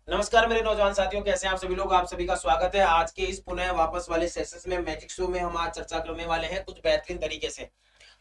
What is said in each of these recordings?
नमस्कार मेरे नौजवान साथियों, कैसे हैं आप सभी लोग। आप सभी का स्वागत है आज के इस पुनः वापस वाले सेशंस में। मैजिक शो में हम आज चर्चा करने वाले हैं कुछ बेहतरीन तरीके से।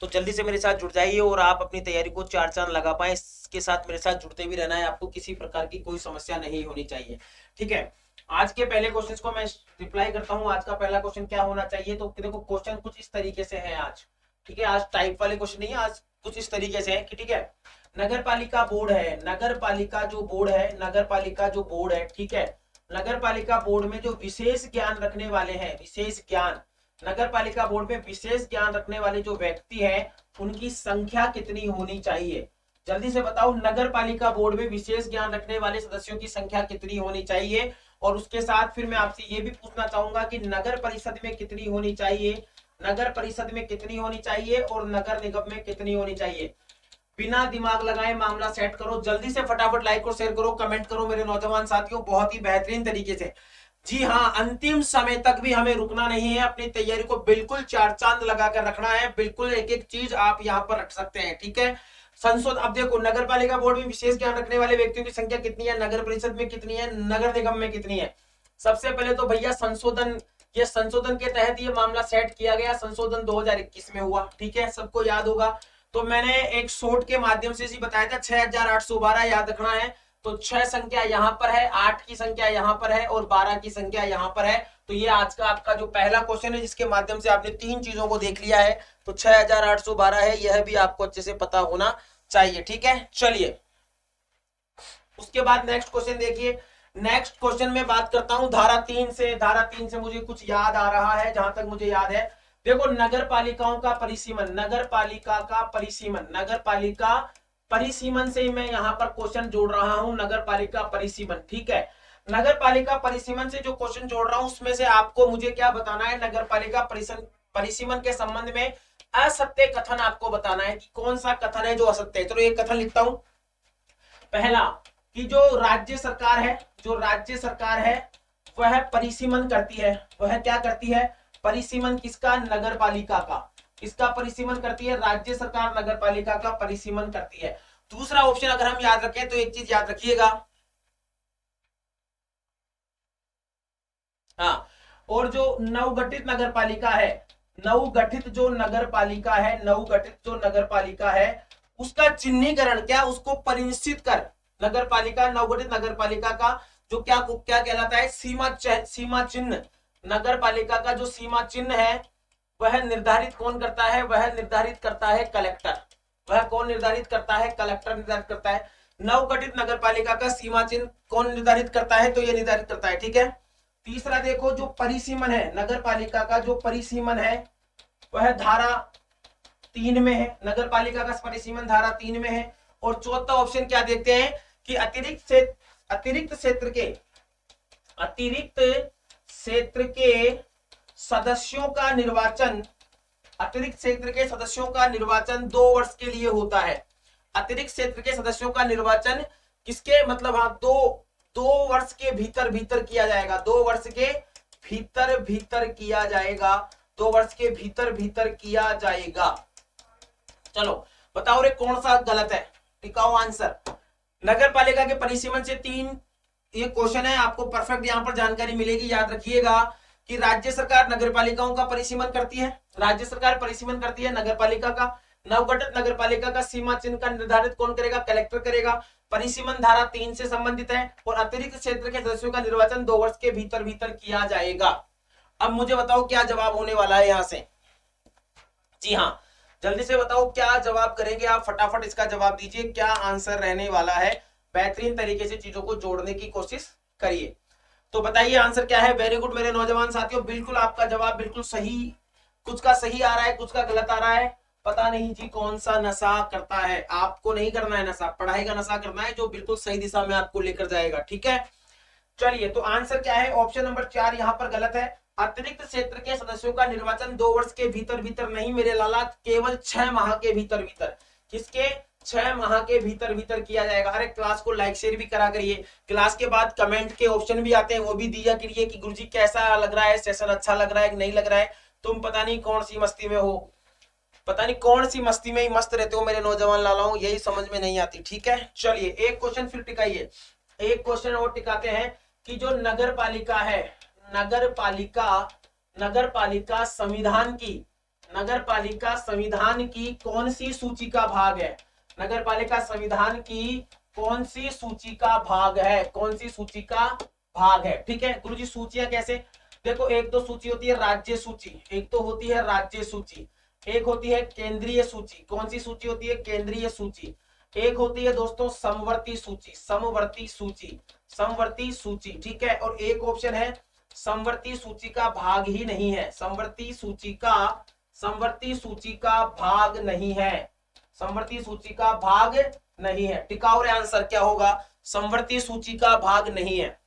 तो जल्दी से मेरे साथ जुड़ जाइए और आप अपनी तैयारी को चार चांद लगा पाए। इसके साथ मेरे साथ जुड़ते भी रहना है, आपको किसी प्रकार की कोई समस्या नहीं होनी चाहिए। ठीक है, आज के पहले क्वेश्चन को मैं रिप्लाई करता हूँ। आज का पहला क्वेश्चन क्या होना चाहिए, तो देखो क्वेश्चन कुछ इस तरीके से है आज। ठीक है, आज टाइप वाले क्वेश्चन नहीं है, आज कुछ इस तरीके से है कि ठीक है, नगर पालिका बोर्ड है, नगर पालिका जो बोर्ड है, नगर पालिका जो बोर्ड है, ठीक है, नगर पालिका बोर्ड में जो विशेष ज्ञान रखने वाले हैं, विशेष ज्ञान, नगर पालिका बोर्ड में विशेष ज्ञान रखने वाले जो व्यक्ति हैं उनकी संख्या कितनी होनी चाहिए। जल्दी से बताओ, नगर पालिका बोर्ड में विशेष ज्ञान रखने वाले सदस्यों की संख्या कितनी होनी चाहिए। और उसके साथ फिर मैं आपसे ये भी पूछना चाहूंगा कि नगर परिषद में कितनी होनी चाहिए, नगर परिषद में कितनी होनी चाहिए और नगर निगम में कितनी होनी चाहिए। बिना दिमाग लगाए मामला सेट करो, जल्दी से फटाफट लाइक और शेयर करो, कमेंट करो मेरे नौजवान साथियों, बहुत ही बेहतरीन तरीके से। जी हाँ, अंतिम समय तक भी हमें रुकना नहीं है, अपनी तैयारी को बिल्कुल चार चांद लगाकर रखना है। बिल्कुल एक एक चीज आप यहाँ पर रख सकते हैं। ठीक है, संशोधन। अब देखो, नगर पालिका बोर्ड में विशेष ज्ञान रखने वाले व्यक्तियों की संख्या कितनी है, नगर परिषद में कितनी है, नगर निगम में कितनी है। सबसे पहले तो भैया संशोधन, ये संशोधन के तहत ये मामला सेट किया गया, संशोधन 2021 में हुआ। ठीक है, सबको याद होगा। तो मैंने एक शॉर्ट के माध्यम से ही बताया था, 6812 याद रखना है। तो 6 संख्या यहां पर है, 8 की संख्या यहां पर है और 12 की संख्या यहां पर है। तो ये आज का आपका जो पहला क्वेश्चन है, जिसके माध्यम से आपने तीन चीजों को देख लिया है। तो 6812 है, यह भी आपको अच्छे से पता होना चाहिए। ठीक है, चलिए उसके बाद नेक्स्ट क्वेश्चन देखिए। नेक्स्ट क्वेश्चन में बात करता हूं धारा 3 से। धारा 3 से मुझे कुछ याद आ रहा है, जहां तक मुझे याद है। देखो, नगर पालिकाओं का परिसीमन, नगर पालिका का परिसीमन, नगर पालिका परिसीमन से मैं यहां पर क्वेश्चन जोड़ रहा हूं, नगर पालिका परिसीमन। ठीक है, नगर पालिका परिसीमन से जो क्वेश्चन जोड़ रहा हूं उसमें से आपको मुझे क्या बताना है, नगर पालिका परिसीमन के संबंध में असत्य कथन आपको बताना है कि कौन सा कथन है जो असत्य है। चलो एक कथन लिखता हूं। पहला, कि जो राज्य सरकार है, जो राज्य सरकार है वह परिसीमन करती है। वह क्या करती है, परिसीमन किसका, नगर पालिका का। किसका परिसीमन करती है, राज्य सरकार नगर पालिका का परिसीमन करती है। दूसरा ऑप्शन अगर हम याद रखें तो एक चीज याद रखिएगा, हाँ, और जो नवगठित नगर पालिका है, नवगठित जो नगर पालिका है, नवगठित जो नगर पालिका है उसका चिन्हीकरण क्या, उसको परिनिश्चित कर, नगर पालिका, नवगठित नगर पालिका का जो क्या क्या कहलाता है, सीमा चिन्ह। नगर पालिका का जो सीमा चिन्ह है वह निर्धारित कौन करता है, वह निर्धारित करता है कलेक्टर। वह कौन निर्धारित करता है, कलेक्टर निर्धारित करता है। नवगठित नगर पालिका का सीमा चिन्ह कौन निर्धारित करता है, तो यह निर्धारित करता है। ठीक है, तीसरा देखो, जो परिसीमन है नगर पालिका का, जो परिसीमन है वह धारा 3 में है, नगर पालिका का परिसीमन धारा 3 में है। और चौथा ऑप्शन क्या देखते हैं कि अतिरिक्त क्षेत्र के, अतिरिक्त क्षेत्र के सदस्यों का निर्वाचन, अतिरिक्त क्षेत्र के सदस्यों का निर्वाचन 2 वर्ष के लिए होता है। अतिरिक्त क्षेत्र के सदस्यों का निर्वाचन किसके, मतलब हाँ, दो वर्ष के भीतर भीतर किया जाएगा, 2 वर्ष के भीतर भीतर किया जाएगा, 2 वर्ष के भीतर भीतर किया जाएगा। चलो बताओ रे कौन सा गलत है, टिकाओ आंसर। नगर पालिका के परिसीमन से 3 ये क्वेश्चन है, आपको परफेक्ट यहां पर जानकारी मिलेगी। याद रखिएगा कि राज्य सरकार नगर पालिकाओं का परिसीमन करती है, राज्य सरकार परिसीमन करती है नगर पालिका का। नवगठित नगर पालिका का सीमा चिन्ह का निर्धारित कौन करेगा, कलेक्टर करेगा। परिसीमन धारा 3 से संबंधित है और अतिरिक्त क्षेत्र के सदस्यों का निर्वाचन 2 वर्ष के भीतर भीतर किया जाएगा। अब मुझे बताओ क्या जवाब होने वाला है यहां से। जी हाँ, जल्दी से बताओ क्या जवाब करेंगे आप, फटाफट इसका जवाब दीजिए, क्या आंसर रहने वाला है। बेहतरीन तरीके से चीजों को जोड़ने की कोशिश करिए। तो बताइए आंसर क्या है। वेरी गुड मेरे नौजवान साथियों, बिल्कुल आपका जवाब बिल्कुल सही। कुछ का सही आ रहा है, कुछ का गलत आ रहा है, पता नहीं जी कौन सा नशा करता है। आपको नहीं करना है नशा, पढ़ाई का नशा करना है जो बिल्कुल सही दिशा में आपको लेकर जाएगा। ठीक है, चलिए तो आंसर क्या है, ऑप्शन नंबर 4 यहाँ पर गलत है। अतिरिक्त क्षेत्र के सदस्यों का निर्वाचन 2 वर्ष के भीतर भीतर नहीं मेरे लाला, केवल 6 माह के भीतर भीतर। किसके, 6 माह के भीतर भीतर किया जाएगा। अरे क्लास को लाइक शेयर भी करा करिए। क्लास के बाद कमेंट के ऑप्शन भी आते हैं, वो भी दिया करिए कि गुरुजी कैसा लग रहा है, सेशन अच्छा लग रहा है कि नहीं लग रहा है। तुम पता नहीं कौन सी मस्ती में हो, पता नहीं कौन सी मस्ती में ही मस्त रहते हो मेरे नौजवान लालाओं, यही समझ में नहीं आती। ठीक है, चलिए एक क्वेश्चन फिर टिकाइए। एक क्वेश्चन और टिकाते हैं कि जो नगर पालिका है, नगर पालिका, नगर पालिका संविधान की, नगर पालिका संविधान की कौन सी सूची का भाग है? नगर पालिका संविधान की कौन सी सूची का भाग है? कौन सी सूची का भाग है? ठीक है गुरुजी, सूचियां कैसे? देखो, एक तो सूची होती है राज्य सूची, एक तो होती है राज्य सूची, एक होती है केंद्रीय सूची। कौन सी सूची होती है? केंद्रीय सूची। एक होती है दोस्तों समवर्ती सूची, समवर्ती सूची, समवर्ती सूची। ठीक है, और एक ऑप्शन है समवर्ती सूची का भाग ही नहीं है, समवर्ती सूची का, समवर्ती सूची का भाग नहीं है, समवर्ती सूची का भाग नहीं है। टिकाऊ आंसर क्या होगा? समवर्ती सूची का भाग नहीं है।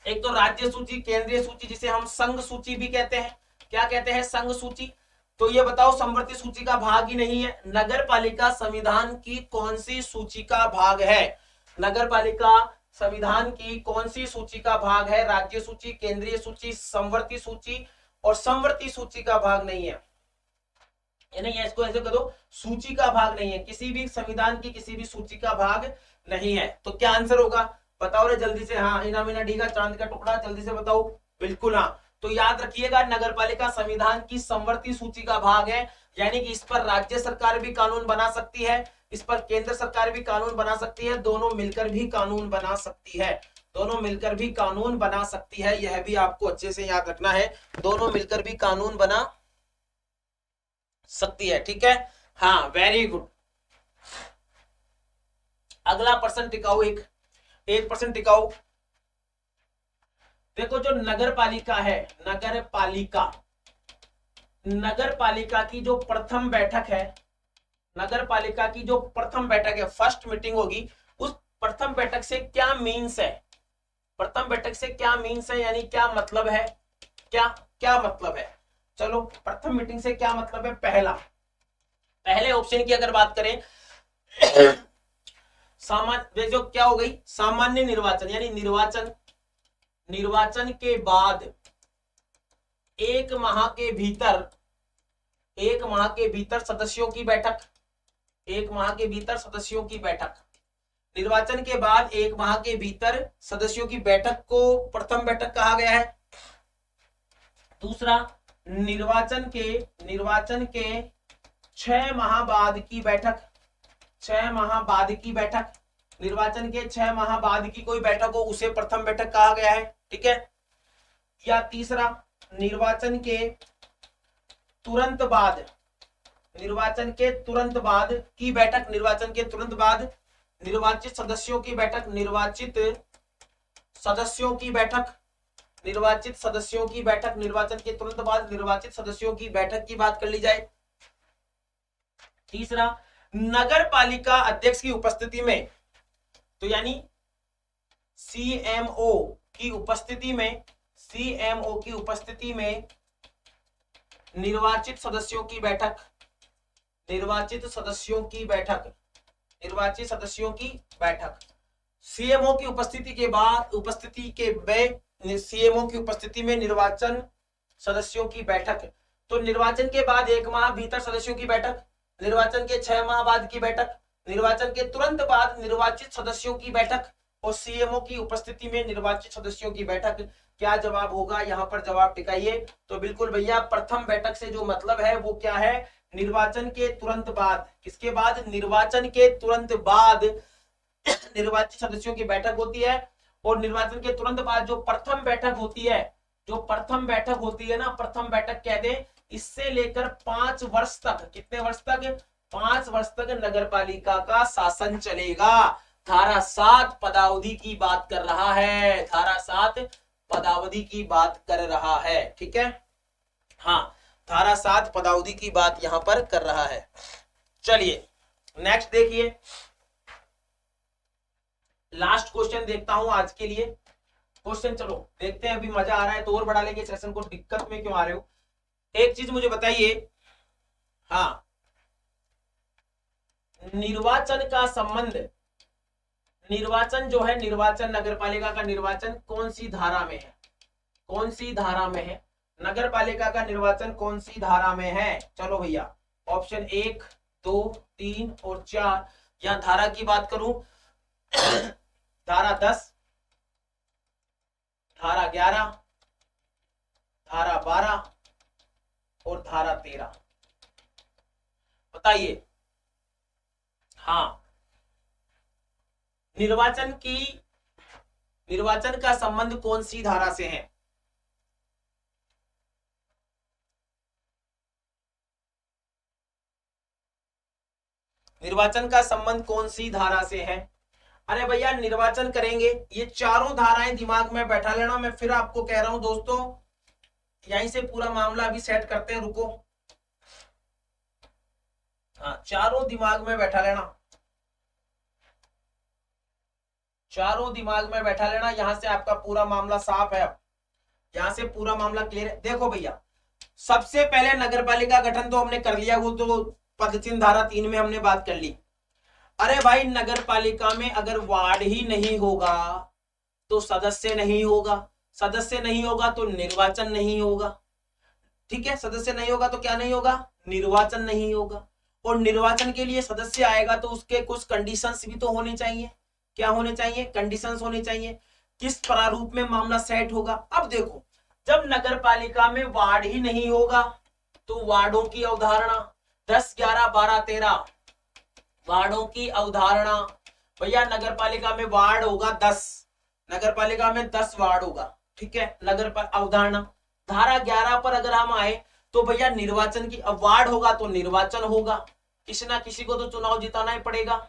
एक तो राज्य सूची, केंद्रीय सूची, जिसे हम संघ सूची भी कहते हैं। क्या कहते हैं? संघ सूची। तो ये बताओ, समवर्ती सूची का भाग ही नहीं है। नगर पालिका संविधान की कौन सी सूची का भाग है? नगर पालिका संविधान की कौन सी सूची का भाग है? राज्य सूची, केंद्रीय सूची, समवर्ती सूची, और समवर्ती सूची का भाग नहीं है। यानी इसको ऐसे कर दो, सूची का भाग नहीं है, किसी भी संविधान की किसी भी सूची का भाग नहीं है। तो क्या आंसर होगा? बताओ रे जल्दी से। हाँ, इना मीना डी का चांद का टुकड़ा, जल्दी से बताओ। बिल्कुल हाँ। तो याद रखिएगा, नगरपालिका संविधान की समवर्ती सूची का भाग है, यानी कि इस पर राज्य सरकार भी कानून बना सकती है, इस पर केंद्र सरकार भी कानून बना सकती है, दोनों मिलकर भी कानून बना सकती है, दोनों मिलकर भी कानून बना सकती है। यह भी आपको अच्छे से याद रखना है, दोनों मिलकर भी कानून बना सकती है। ठीक है, हाँ, वेरी गुड। अगला प्रश्न टिकाऊ, एक प्रश्न टिकाऊ। देखो, जो नगर पालिका है, नगर पालिका, नगर पालिका की जो प्रथम बैठक है, नगर पालिका की जो प्रथम बैठक है, फर्स्ट मीटिंग होगी, उस प्रथम बैठक से क्या मीन्स है? प्रथम बैठक से क्या मीन्स है, यानी क्या मतलब है? क्या क्या मतलब है? चलो, प्रथम मीटिंग से क्या मतलब है? पहले ऑप्शन की अगर बात करें, सामान्य, जो क्या हो गई, सामान्य निर्वाचन, यानी निर्वाचन के बाद एक माह के भीतर सदस्यों की बैठक, एक माह के भीतर सदस्यों की बैठक, निर्वाचन के बाद एक माह के भीतर सदस्यों की बैठक को प्रथम बैठक कहा गया है। दूसरा, निर्वाचन के 6 माह बाद की बैठक, 6 माह बाद की बैठक, निर्वाचन के 6 माह बाद की कोई बैठक हो, उसे प्रथम बैठक कहा गया है। ठीक है, या तीसरा, निर्वाचन के तुरंत बाद, निर्वाचन के तुरंत बाद की बैठक, निर्वाचन के तुरंत बाद निर्वाचित सदस्यों की बैठक, निर्वाचित सदस्यों की बैठक, निर्वाचित सदस्यों की बैठक, निर्वाचन के तुरंत बाद निर्वाचित सदस्यों की बैठक की बात कर ली जाए। तीसरा, नगर पालिका अध्यक्ष की उपस्थिति में, तो यानी सीएमओ की उपस्थिति में, सीएमओ की उपस्थिति में निर्वाचित सदस्यों की बैठक, निर्वाचित सदस्यों की बैठक, निर्वाचित सदस्यों की बैठक, सीएमओ की उपस्थिति के बाद, सीएमओ की उपस्थिति में निर्वाचन सदस्यों की बैठक। तो निर्वाचन के बाद एक माह भीतर सदस्यों की बैठक, निर्वाचन के 6 माह बाद की बैठक, निर्वाचन के तुरंत बाद निर्वाचित सदस्यों की बैठक, और सीएमओ की उपस्थिति में निर्वाचित सदस्यों की बैठक। क्या जवाब होगा? यहाँ पर जवाब टिकाइए। तो बिल्कुल भैया, प्रथम बैठक से जो मतलब है वो क्या है? निर्वाचन के तुरंत बाद। किसके बाद? निर्वाचन के तुरंत बाद निर्वाचित सदस्यों की बैठक होती है, और निर्वाचन के तुरंत बाद जो प्रथम बैठक होती है, जो प्रथम बैठक होती है ना, प्रथम बैठक कह दे, इससे लेकर 5 वर्ष तक, कितने वर्ष तक? 5 वर्ष तक नगरपालिका का शासन चलेगा। धारा 7 पदावधि की बात कर रहा है, धारा 7 पदावधि की बात कर रहा है। ठीक है, हाँ, धारा 7 पदावधि की बात यहां पर कर रहा है। चलिए नेक्स्ट देखिए, लास्ट क्वेश्चन देखता हूं आज के लिए। क्वेश्चन चलो देखते हैं, अभी मजा आ रहा है तो और बढ़ा लेंगे सेशन को, दिक्कत में क्यों आ रहे हो? एक चीज मुझे बताइए, हाँ, निर्वाचन का संबंध, निर्वाचन जो है, निर्वाचन, नगरपालिका का निर्वाचन कौन सी धारा में है? कौन सी धारा में है? नगरपालिका का निर्वाचन कौन सी धारा में है? चलो भैया, ऑप्शन 1, 2, 3 और 4। यहां धारा की बात करूं, धारा 10, धारा 11, धारा 12 और धारा 13। बताइए। हाँ, निर्वाचन का संबंध कौन सी धारा से है? निर्वाचन का संबंध कौन सी धारा से है? अरे भैया निर्वाचन करेंगे, ये चारों धाराएं दिमाग में बैठा लेना। मैं फिर आपको कह रहा हूं दोस्तों, यहीं से पूरा मामला अभी सेट करते हैं, रुको। हाँ, चारों दिमाग में बैठा लेना, चारों दिमाग में बैठा लेना। यहां से आपका पूरा मामला साफ है, अब यहां से पूरा मामला क्लियर है। देखो भैया, सबसे पहले नगर पालिका गठन तो हमने कर लिया, वो तो पद चिन्ह धारा 3 में हमने बात कर ली। अरे भाई, नगर पालिका में अगर वार्ड ही नहीं होगा तो सदस्य नहीं होगा, सदस्य नहीं होगा तो निर्वाचन नहीं होगा। ठीक है, सदस्य नहीं होगा तो क्या नहीं होगा? निर्वाचन नहीं होगा। और निर्वाचन के लिए सदस्य आएगा तो उसके कुछ कंडीशंस भी तो होने चाहिए। क्या होने चाहिए? कंडीशंस होने चाहिए। किस प्रारूप में मामला सेट होगा? अब देखो, जब नगर पालिका में वार्ड ही नहीं होगा तो वार्डों की अवधारणा 10, 11, 12, 13 वार्डों की अवधारणा। भैया नगर पालिका में वार्ड होगा 10, नगर पालिका में 10 वार्ड होगा। ठीक है, नगर पर अवधारणा। धारा 11 पर अगर हम आए तो भैया निर्वाचन की, अब वार्ड होगा तो निर्वाचन होगा, किसी ना किसी को तो चुनाव जिताना ही पड़ेगा,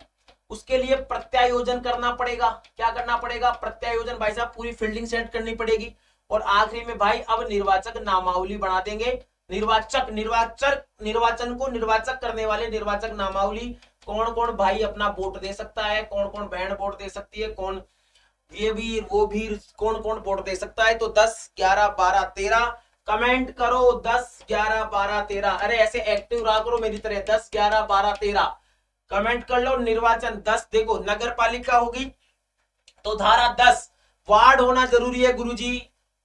उसके लिए प्रत्यायोजन करना पड़ेगा। क्या करना पड़ेगा? प्रत्यायोजन। भाई साहब पूरी फील्डिंग सेट करनी पड़ेगी। और आखिरी में भाई अब निर्वाचक नामावली बना देंगे। निर्वाचन को निर्वाचक करने वाले निर्वाचक नामावली, कौन कौन भाई अपना वोट दे सकता है, कौन कौन बहन वोट दे सकती है, कौन ये भी वो भी, कौन कौन वोट दे सकता है। तो 10, 11, 12, 13 कमेंट करो। 10, 11, 12, 13। अरे ऐसे एक्टिव रहा करो मेरी तरह। 10, 11, 12, 13 कमेंट कर लो। निर्वाचन 10। देखो नगर पालिका होगी तो धारा 10, वार्ड होना जरूरी है गुरुजी,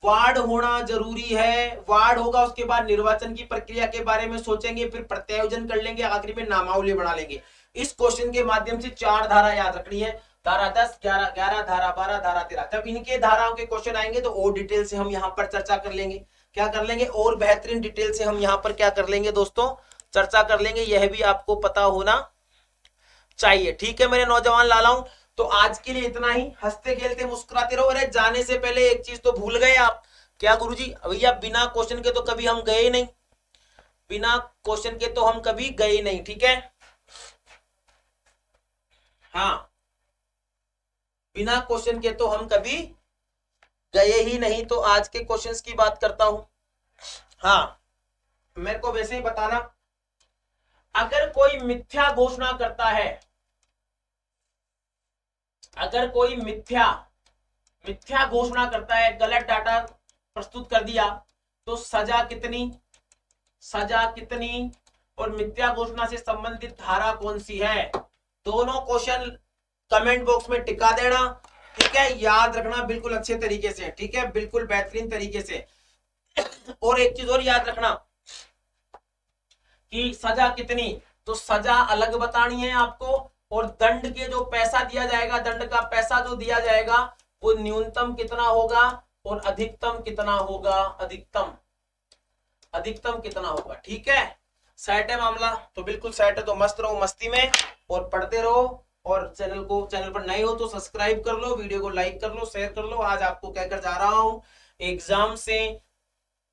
वार्ड होना जरूरी है। वार्ड होगा, उसके बाद निर्वाचन की प्रक्रिया के बारे में सोचेंगे, फिर प्रत्यायोजन कर लेंगे, आखिरी में नामावली बना लेंगे। इस क्वेश्चन के माध्यम से 4 धारा याद रखनी है। धारा 10, 11, 11, धारा 12, धारा 13। जब इनके धाराओं के क्वेश्चन आएंगे तो और डिटेल से हम यहाँ पर चर्चा कर लेंगे। क्या कर लेंगे? और बेहतरीन डिटेल से हम यहाँ पर क्या कर लेंगे दोस्तों? चर्चा कर लेंगे। यह भी आपको पता होना चाहिए। ठीक है मेरे नौजवान लालाओं, तो आज के लिए इतना ही। हंसते खेलते मुस्कुराते रहो। अरे जाने से पहले एक चीज तो भूल गए आप। क्या गुरुजी? भैया बिना क्वेश्चन के तो कभी हम गए नहीं, बिना क्वेश्चन के तो हम कभी गए नहीं। ठीक है, हाँ, बिना क्वेश्चन के तो हम कभी गए ही नहीं। तो आज के क्वेश्चंस की बात करता हूं। हाँ, मेरे को वैसे ही बताना, अगर कोई मिथ्या घोषणा करता है, अगर कोई मिथ्या घोषणा करता है, गलत डाटा प्रस्तुत कर दिया, तो सजा कितनी, सजा कितनी, और मिथ्या घोषणा से संबंधित धारा कौन सी है? दोनों क्वेश्चन कमेंट बॉक्स में टिका देना। ठीक है, याद रखना बिल्कुल अच्छे तरीके से। ठीक है, बिल्कुल बेहतरीन तरीके से। और एक चीज और याद रखना कि सजा कितनी, तो सजा अलग बतानी है आपको, और दंड के जो पैसा दिया जाएगा, दंड का पैसा जो दिया जाएगा वो न्यूनतम कितना होगा और अधिकतम कितना होगा, अधिकतम कितना होगा। ठीक है, सेट है मामला? तो बिल्कुल सेट है। तो मस्त रहो मस्ती में और पढ़ते रहो। और चैनल पर नए हो तो सब्सक्राइब कर लो, वीडियो को लाइक कर लो, शेयर कर लो। आज आपको कहकर जा रहा हूं, एग्जाम से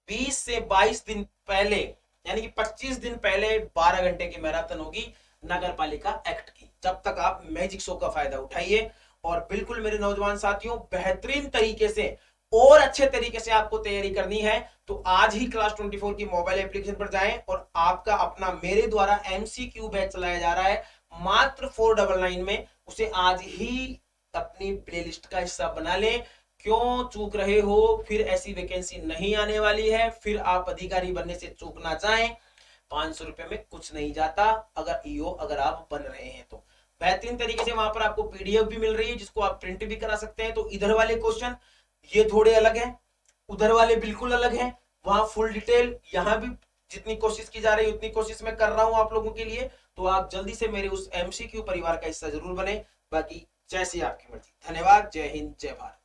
20 से 22 दिन पहले, यानी कि 25 दिन पहले 12 घंटे की मैराथन होगी नगर पालिका एक्ट की। जब तक आप मैजिक शो का फायदा उठाइए। और बिल्कुल मेरे नौजवान साथियों, बेहतरीन तरीके से और अच्छे तरीके से आपको तैयारी करनी है तो आज ही क्लास 24 की मोबाइल एप्लीकेशन पर जाएं और आपका अपना मेरे द्वारा MCQ बैच चलाया जा रहा है मात्र 499 में। उसे आज ही अपनी प्लेलिस्ट का हिस्सा बना लें। क्यों चूक रहे हो? फिर ऐसी वैकेंसी नहीं आने वाली है, फिर आप अधिकारी बनने से चूक ना जाएं। 500 रुपए में कुछ नहीं जाता अगर ईओ अगर आप बन रहे हैं तो। बेहतरीन तरीके से वहां पर आपको PDF भी मिल रही है जिसको आप प्रिंट भी करा सकते हैं। तो इधर वाले क्वेश्चन ये थोड़े अलग हैं, उधर वाले बिल्कुल अलग हैं। वहां फुल डिटेल, यहाँ भी जितनी कोशिश की जा रही है उतनी कोशिश मैं कर रहा हूं आप लोगों के लिए। तो आप जल्दी से मेरे उस MCQ परिवार का हिस्सा जरूर बने। बाकी जैसी आपकी मर्जी। धन्यवाद। जय हिंद, जय भारत।